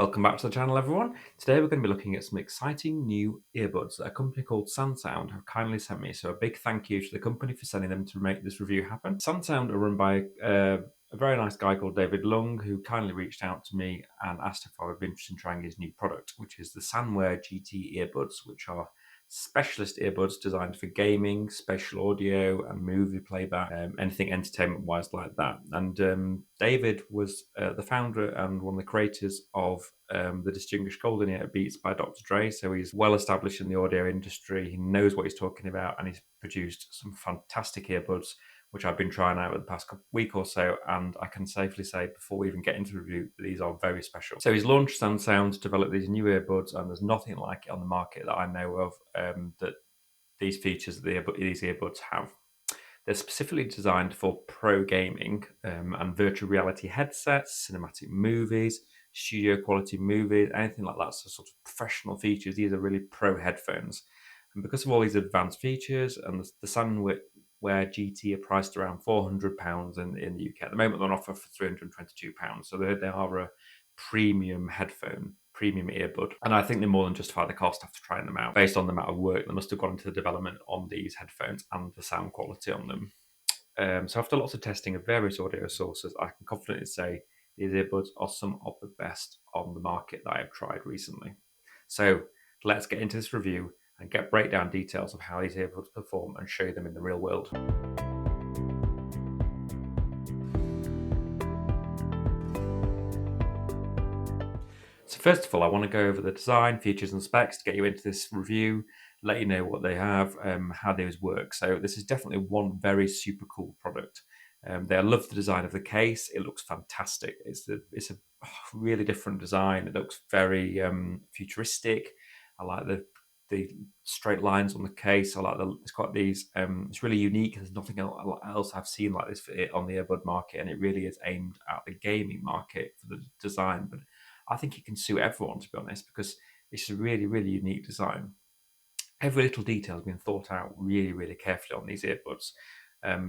Welcome back to the channel, everyone. Today we're going to be looking at some exciting new earbuds that a company called SANSOUND have kindly sent me. So a big thank you to the company for sending them to make this review happen. SANSOUND are run by a very nice guy called David Lung, who kindly reached out to me and asked if I would be interested in trying his new product, which is the SANWEAR GT earbuds, which are specialist earbuds designed for gaming, spatial audio, and movie playback, anything entertainment-wise like that. And David was the founder and one of the creators of the Distinguished Golden Ear Beats by Dr. Dre. So he's well established in the audio industry. He knows what he's talking about, and he's produced some fantastic earbuds, which I've been trying out over the past week or so, and I can safely say, before we even get into the review, these are very special. So he's launched SANSOUND to develop these new earbuds, and there's nothing like it on the market that I know of that these features that these earbuds have. They're specifically designed for pro gaming and virtual reality headsets, cinematic movies, studio quality movies, anything like that. So sort of professional features. These are really pro headphones. And because of all these advanced features, and the SANWEAR GT are priced around £400 in the UK. At the moment, they're on offer for £322. So they are a premium headphone, premium earbud. And I think they more than justify the cost after trying them out, based on the amount of work that must have gone into the development on these headphones and the sound quality on them. So after lots of testing of various audio sources, I can confidently say these earbuds are some of the best on the market that I have tried recently. So let's get into this review and get breakdown details of how these earbuds perform and show them in the real world. So first of all, I want to go over the design, features and specs to get you into this review, let you know what they have, how those work. So this is definitely one very super cool product. I love the design of the case. It looks fantastic. It's a really different design. It looks very futuristic. I like the straight lines on the case. I like it's got these. It's really unique. There's nothing else I've seen like this on the earbud market, and it really is aimed at the gaming market for the design. But I think it can suit everyone, to be honest, because it's a really, really unique design. Every little detail has been thought out really, really carefully on these earbuds.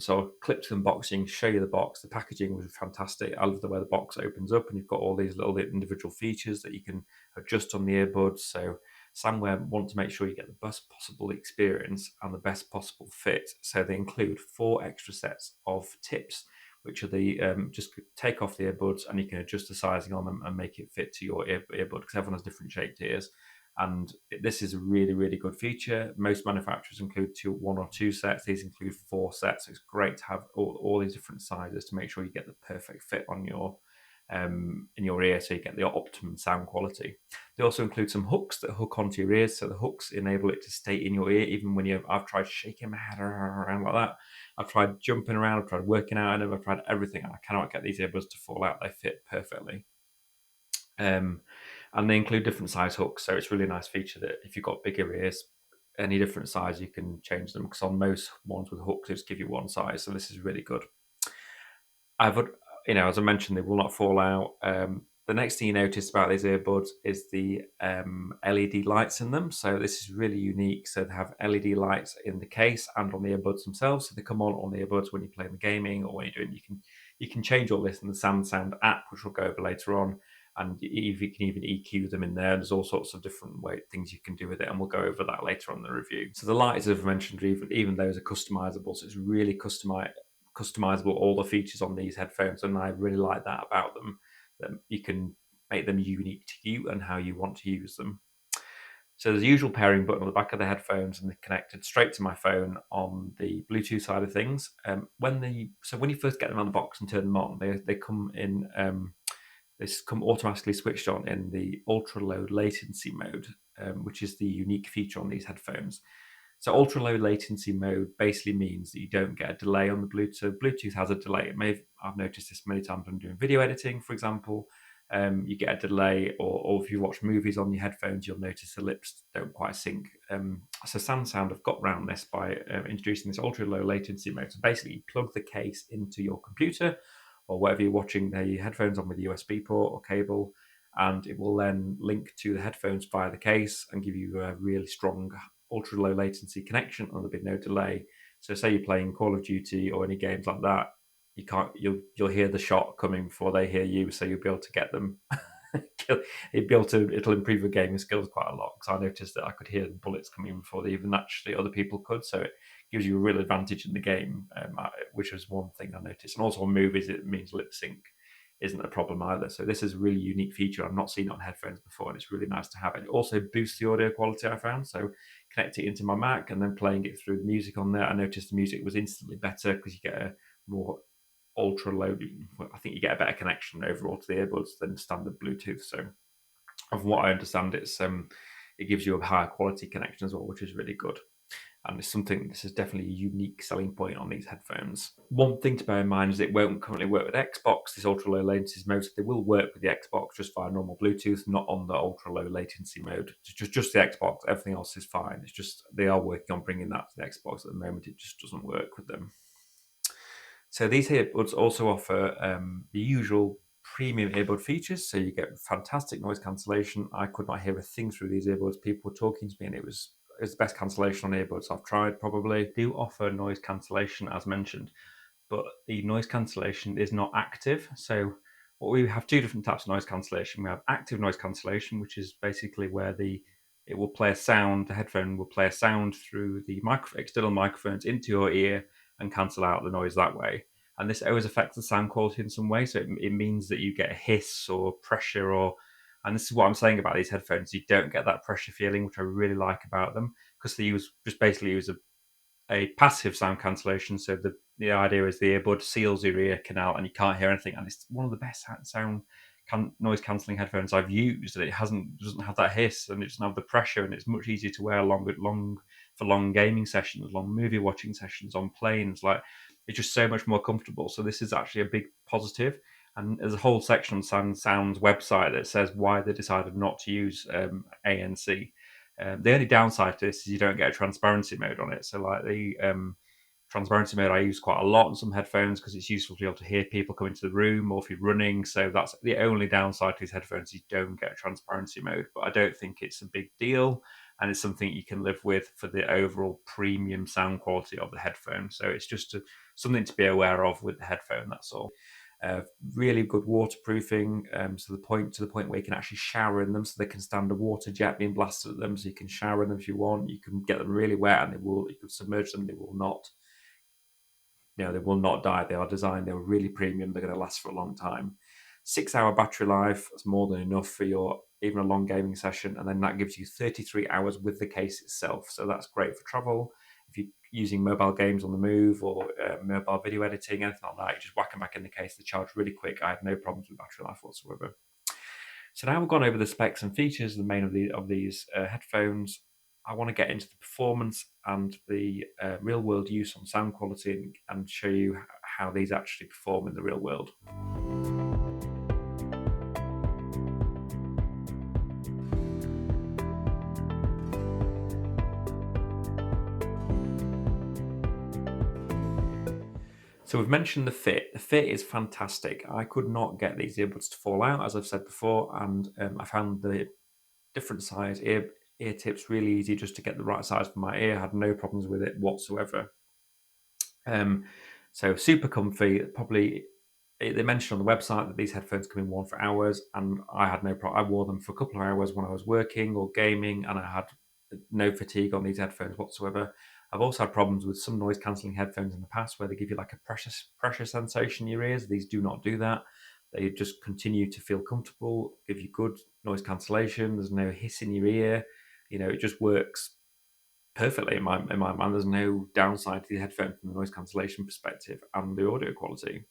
So I'll clip to unboxing, show you the box. The packaging was fantastic. I love the way the box opens up and you've got all these little individual features that you can adjust on the earbuds. So SANWEAR want to make sure you get the best possible experience and the best possible fit. So they include 4 extra sets of tips, which are the just take off the earbuds and you can adjust the sizing on them and make it fit to your earbud, because everyone has different shaped ears. And this is a really, really good feature. Most manufacturers include 1 or 2 sets. These include 4 sets. So it's great to have all these different sizes to make sure you get the perfect fit on your in your ear, so you get the optimum sound quality. They also include some hooks that hook onto your ears, so the hooks enable it to stay in your ear even when I've tried shaking my head around like that. I've tried jumping around, I've tried working out, and I've tried everything, and I cannot get these earbuds to fall out. They fit perfectly. And they include different size hooks, so it's really a nice feature that if you've got bigger ears, any different size, you can change them, because on most ones with hooks, they just give you one size, so this is really good. As I mentioned, they will not fall out. The next thing you notice about these earbuds is the LED lights in them. So this is really unique. So they have LED lights in the case and on the earbuds themselves. So they come on the earbuds when you're playing the gaming or when you're doing. You can change all this in the SANSOUND app, which we'll go over later on. And you can even EQ them in there. There's all sorts of different things you can do with it, and we'll go over that later on in the review. So the lights, as I've mentioned, even those are customizable. So it's really customizable, all the features on these headphones, and I really like that about them, that you can make them unique to you and how you want to use them. So there's a usual pairing button on the back of the headphones, and they're connected straight to my phone on the Bluetooth side of things. When you first get them on the box and turn them on, they come in. They come automatically switched on in the ultra low latency mode, which is the unique feature on these headphones. So ultra low latency mode basically means that you don't get a delay on the Bluetooth. So Bluetooth has a delay. I've noticed this many times when I'm doing video editing, for example. You get a delay, or if you watch movies on your headphones, you'll notice the lips don't quite sync. So SANSOUND have got around this by introducing this ultra low latency mode. So basically, you plug the case into your computer or whatever you're watching the headphones on with a USB port or cable, and it will then link to the headphones via the case and give you a really strong ultra low latency connection, and there'll be no delay. So say you're playing Call of Duty or any games like that, you'll hear the shot coming before they hear you, so you'll be able to get them it'll improve your gaming skills quite a lot, because I noticed that I could hear the bullets coming before they even actually other people could. So it gives you a real advantage in the game, which was one thing I noticed. And also on movies, it means lip sync isn't a problem either. So this is a really unique feature. I've not seen it on headphones before, and it's really nice to have it. It also boosts the audio quality, I found. So connect it into my Mac and then playing it through the music on there, I noticed the music was instantly better because you get a more ultra low. I think you get a better connection overall to the earbuds than standard Bluetooth. So, of what I understand, it gives you a higher quality connection as well, which is really good. And it's something, this is definitely a unique selling point on these headphones. One thing to bear in mind is it won't currently work with Xbox, this ultra low latency mode. They will work with the Xbox just via normal Bluetooth, not on the ultra low latency mode. It's just the Xbox, everything else is fine. It's just they are working on bringing that to the Xbox at the moment. It just doesn't work with them. So these earbuds also offer the usual premium earbud features. So you get fantastic noise cancellation. I could not hear a thing through these earbuds. People were talking to me, and it's the best cancellation on earbuds I've tried. Probably do offer noise cancellation as mentioned, but the noise cancellation is not active. So what we have two different types of noise cancellation. We have active noise cancellation, which is basically where it will play a sound. The headphone will play a sound through the external microphones into your ear and cancel out the noise that way. And this always affects the sound quality in some way. So it means that you get a hiss or pressure, and this is what I'm saying about these headphones. You don't get that pressure feeling, which I really like about them, because they basically use a passive sound cancellation. So the idea is the earbud seals your ear canal and you can't hear anything. And it's one of the best noise cancelling headphones I've used. And doesn't have that hiss, and it doesn't have the pressure, and it's much easier to wear for long gaming sessions, long movie watching sessions on planes. Like, it's just so much more comfortable. So this is actually a big positive. And there's a whole section on SANSOUND's website that says why they decided not to use ANC. The only downside to this is you don't get a transparency mode on it. So like the transparency mode I use quite a lot on some headphones because it's useful to be able to hear people come into the room or if you're running. So that's the only downside to these headphones. You don't get a transparency mode, but I don't think it's a big deal. And it's something you can live with for the overall premium sound quality of the headphone. So it's just something to be aware of with the headphone, that's all. Really good waterproofing, to the point where you can actually shower in them, so they can stand a water jet being blasted at them. So you can shower in them if you want. You can get them really wet, and you can submerge them. They will not, they will not die. They are designed. They're really premium. They're going to last for a long time. 6-hour battery life. That's more than enough for your even a long gaming session, and then that gives you 33 hours with the case itself. So that's great for travel. If you're using mobile games on the move or mobile video editing, anything like that, you just whack them back in the case. They charge really quick. I had no problems with battery life whatsoever. So now we've gone over the specs and features, the main of these headphones. I want to get into the performance and the real world use on sound quality and show you how these actually perform in the real world. So we've mentioned the fit. The fit is fantastic. I could not get these earbuds to fall out, as I've said before, and I found the different size ear tips really easy just to get the right size for my ear. I had no problems with it whatsoever. So super comfy. Probably they mentioned on the website that these headphones come in 1 for hours, and I had no problem. I wore them for a couple of hours when I was working or gaming, and I had no fatigue on these headphones whatsoever. I've also had problems with some noise cancelling headphones in the past where they give you like a pressure sensation in your ears. These do not do that. They just continue to feel comfortable, give you good noise cancellation. There's no hiss in your ear. It just works perfectly in my mind. There's no downside to the headphone from the noise cancellation perspective and the audio quality.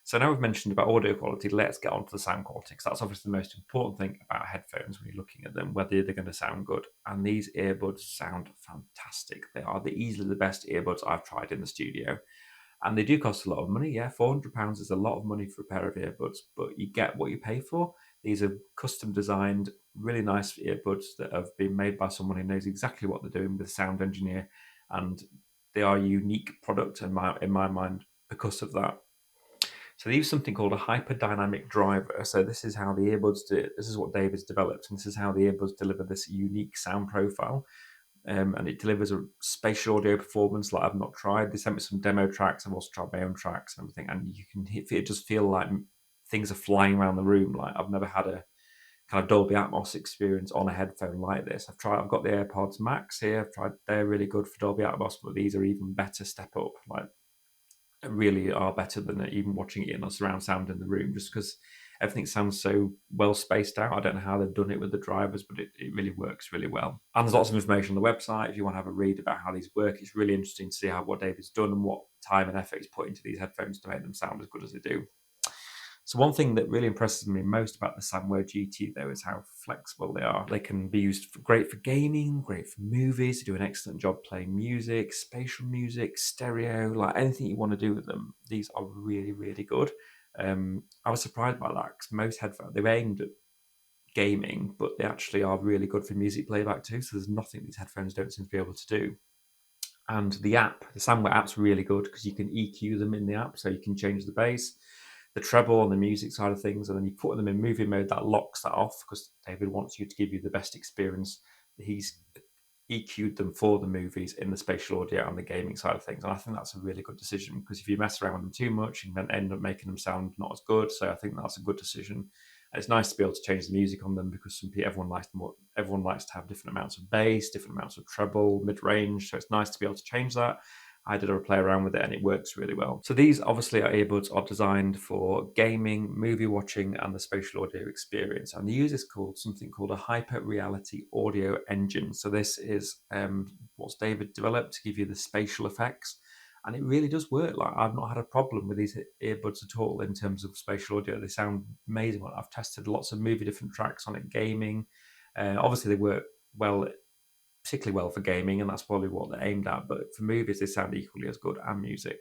So now we've mentioned about audio quality, let's get on to the sound quality, because that's obviously the most important thing about headphones when you're looking at them, whether they're going to sound good. And these earbuds sound fantastic. They are easily the best earbuds I've tried in the studio. And they do cost a lot of money. Yeah, £400 is a lot of money for a pair of earbuds, but you get what you pay for. These are custom designed, really nice earbuds that have been made by someone who knows exactly what they're doing with a sound engineer. And they are a unique product in my mind because of that. So they use something called a hyperdynamic driver. So this is how the earbuds do it. This is what David's developed, and this is how the earbuds deliver this unique sound profile. And it delivers a spatial audio performance like I've not tried. They sent me some demo tracks. I've also tried my own tracks and everything, and it just feel like things are flying around the room. Like I've never had kind of Dolby Atmos experience on a headphone like this. I've got the AirPods Max here. They're really good for Dolby Atmos, but these are even better step up. Like, really are better than even watching it in a surround sound in the room, just because everything sounds so well spaced out. I don't know how they've done it with the drivers, but it really works really well. And there's lots of information on the website if you want to have a read about how these work. It's really interesting to see what David's done and what time and effort he's put into these headphones to make them sound as good as they do. So one thing that really impresses me most about the SANWEAR GT, though, is how flexible they are. They can be used great for gaming, great for movies. They do an excellent job playing music, spatial music, stereo, like anything you want to do with them. These are really, really good. I was surprised by that because most headphones, they're aimed at gaming, but they actually are really good for music playback too. So there's nothing these headphones don't seem to be able to do. And the SANWEAR app's really good because you can EQ them in the app, so you can change the bass, the treble on the music side of things, and then you put them in movie mode. That locks that off because David wants you to give you the best experience. He's EQ'd them for the movies in the spatial audio and the gaming side of things, and I think that's a really good decision because if you mess around with them too much, you can end up making them sound not as good. So I think that's a good decision. It's nice to be able to change the music on them because everyone likes to have different amounts of bass, different amounts of treble, mid-range. So it's nice to be able to change that. I did a play around with it and it works really well. So these obviously earbuds are designed for gaming, movie watching, and the spatial audio experience. And they use something called a hyper reality audio engine. So this is what's David developed to give you the spatial effects. And it really does work. Like, I've not had a problem with these earbuds at all in terms of spatial audio. They sound amazing. I've tested lots of different tracks on it, gaming. Obviously, they work well, particularly well for gaming, and that's probably what they're aimed at. But for movies, they sound equally as good, and music.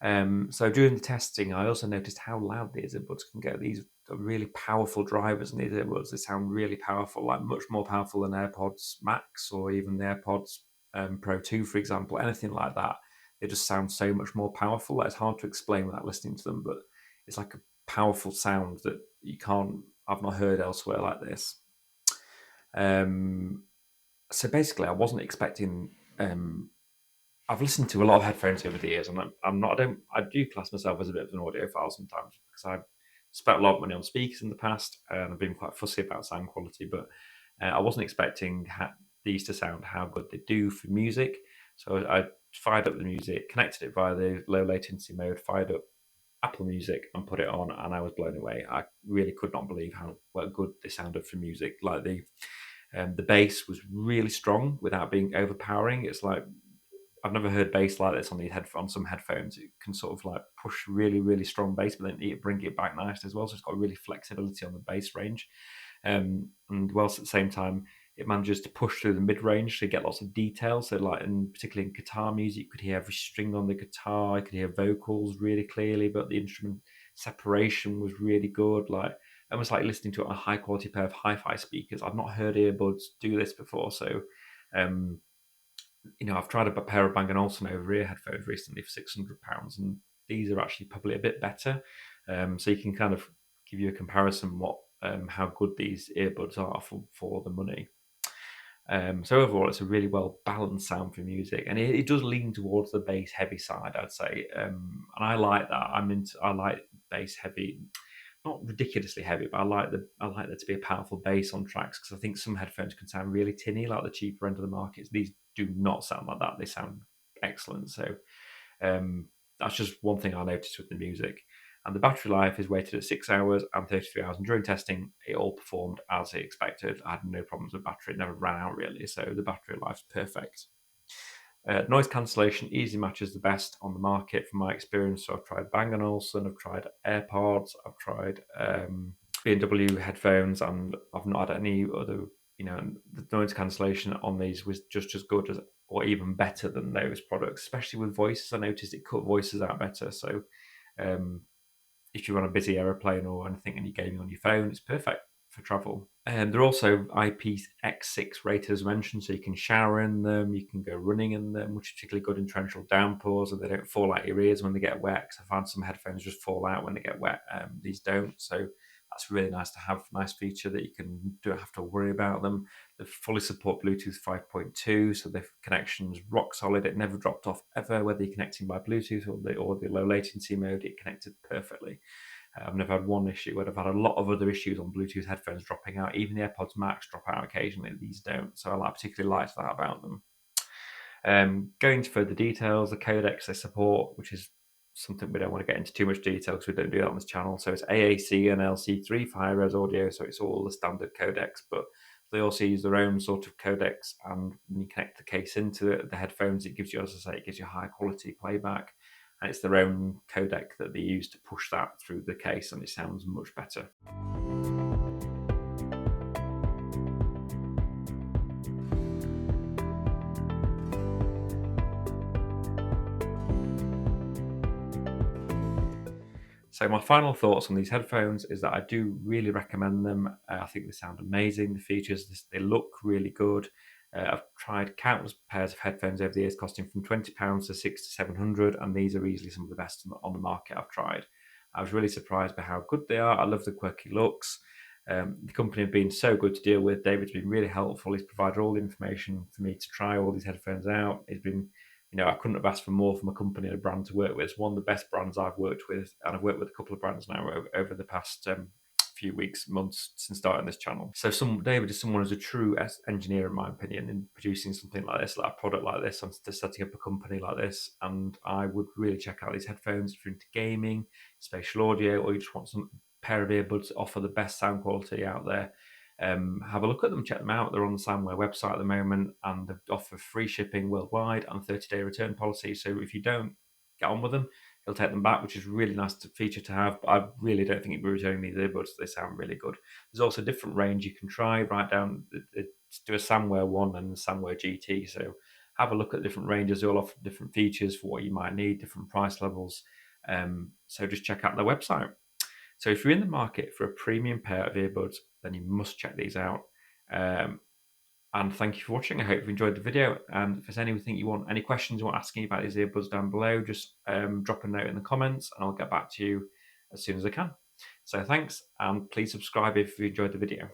So during the testing, I also noticed how loud these earbuds can get. These are really powerful drivers in these earbuds. They sound really powerful, like much more powerful than AirPods Max or even the AirPods Pro 2, for example. Anything like that, they just sound so much more powerful. It's hard to explain without listening to them, but it's like a powerful sound that I've not heard elsewhere like this. So basically, I wasn't expecting. I've listened to a lot of headphones over the years, and I do class myself as a bit of an audiophile sometimes because I've spent a lot of money on speakers in the past, and I've been quite fussy about sound quality. But I wasn't expecting these to sound how good they do for music. So I fired up the music, connected it via the low latency mode, fired up Apple Music, and put it on, and I was blown away. I really could not believe how good they sounded for music. Like the bass was really strong without being overpowering. It's like I've never heard bass like this on some headphones. It can sort of like push really, really strong bass, but then bring it back nice as well. So it's got really flexibility on the bass range. And whilst at the same time, it manages to push through the mid range to get lots of detail. So, like, particularly in guitar music, you could hear every string on the guitar. You could hear vocals really clearly, but the instrument separation was really good. Like, almost like listening to it on a high quality pair of hi-fi speakers. I've not heard earbuds do this before, so I've tried a pair of Bang& Olufsen over-ear headphones recently for £600, and these are actually probably a bit better. So you can kind of give you a comparison how good these earbuds are for the money. So overall, it's a really well balanced sound for music, and it does lean towards the bass heavy side, I'd say. And I like that. I like bass heavy, not ridiculously heavy, but I like there to be a powerful bass on tracks because I think some headphones can sound really tinny, like the cheaper end of the markets. These do not sound like that. They sound excellent. So that's just one thing I noticed with the music. And the battery life is rated at 6 hours and 33 hours. And during testing, it all performed as expected. I had no problems with battery. It never ran out, really. So the battery life's perfect. Noise cancellation easily matches the best on the market from my experience. So I've tried Bang& Olufsen, I've tried AirPods, I've tried B&W headphones, and I've not had any other, the noise cancellation on these was just as good as or even better than those products, especially with voices. I noticed it cut voices out better. So if you're on a busy aeroplane or anything and you're gaming on your phone, it's perfect for travel. And they're also IPX6 rated as mentioned, so you can shower in them, you can go running in them, which is particularly good in torrential downpours, and they don't fall out your ears when they get wet. Because I find some headphones just fall out when they get wet. These don't, so that's really nice to have. Nice feature that you don't have to worry about them. They fully support Bluetooth 5.2, so the connection's rock solid. It never dropped off ever, whether you're connecting by Bluetooth or the low latency mode. It connected perfectly. I've never had one issue, where I've had a lot of other issues on Bluetooth headphones dropping out. Even the AirPods Max drop out occasionally, these don't. So I particularly liked that about them. Going into further details, the codecs they support, which is something we don't want to get into too much detail because we don't do that on this channel. So it's AAC and LC3 for high-res audio, so it's all the standard codecs, but they also use their own sort of codecs, and when you connect the case into the headphones, it gives you, as I say, it gives you high quality playback, and it's their own codec that they use to push that through the case, and it sounds much better. So my final thoughts on these headphones is that I do really recommend them. I think they sound amazing. The features, they look really good. I've tried countless pairs of headphones over the years, costing from £20 to £600 to £700, and these are easily some of the best on the market I've tried. I was really surprised by how good they are. I love the quirky looks. The company have been so good to deal with. David's been really helpful. He's provided all the information for me to try all these headphones out. He's been, I couldn't have asked for more from a company and a brand to work with. It's one of the best brands I've worked with, and I've worked with a couple of brands now over the past few weeks, months since starting this channel. So David is someone who's a true engineer, in my opinion, in producing something like this, like a product like this, and setting up a company like this. And I would really check out these headphones if you're into gaming, spatial audio, or you just want some pair of earbuds that offer the best sound quality out there. Have a look at them, check them out. They're on the SANWEAR website at the moment, and they offer free shipping worldwide and a 30-day return policy. So if you don't get on with them, he'll take them back, which is a really nice feature to have. But I really don't think you'll be returning these earbuds. They sound really good. There's also a different range you can try. Right down, do a SANWEAR 1 and a SANWEAR GT. So have a look at different ranges. They all offer different features for what you might need, different price levels. So just check out their website. So if you're in the market for a premium pair of earbuds, then you must check these out. And thank you for watching. I hope you enjoyed the video. And if there's anything any questions you want asking about these earbuds down below, just drop a note in the comments and I'll get back to you as soon as I can. So thanks, and please subscribe if you enjoyed the video.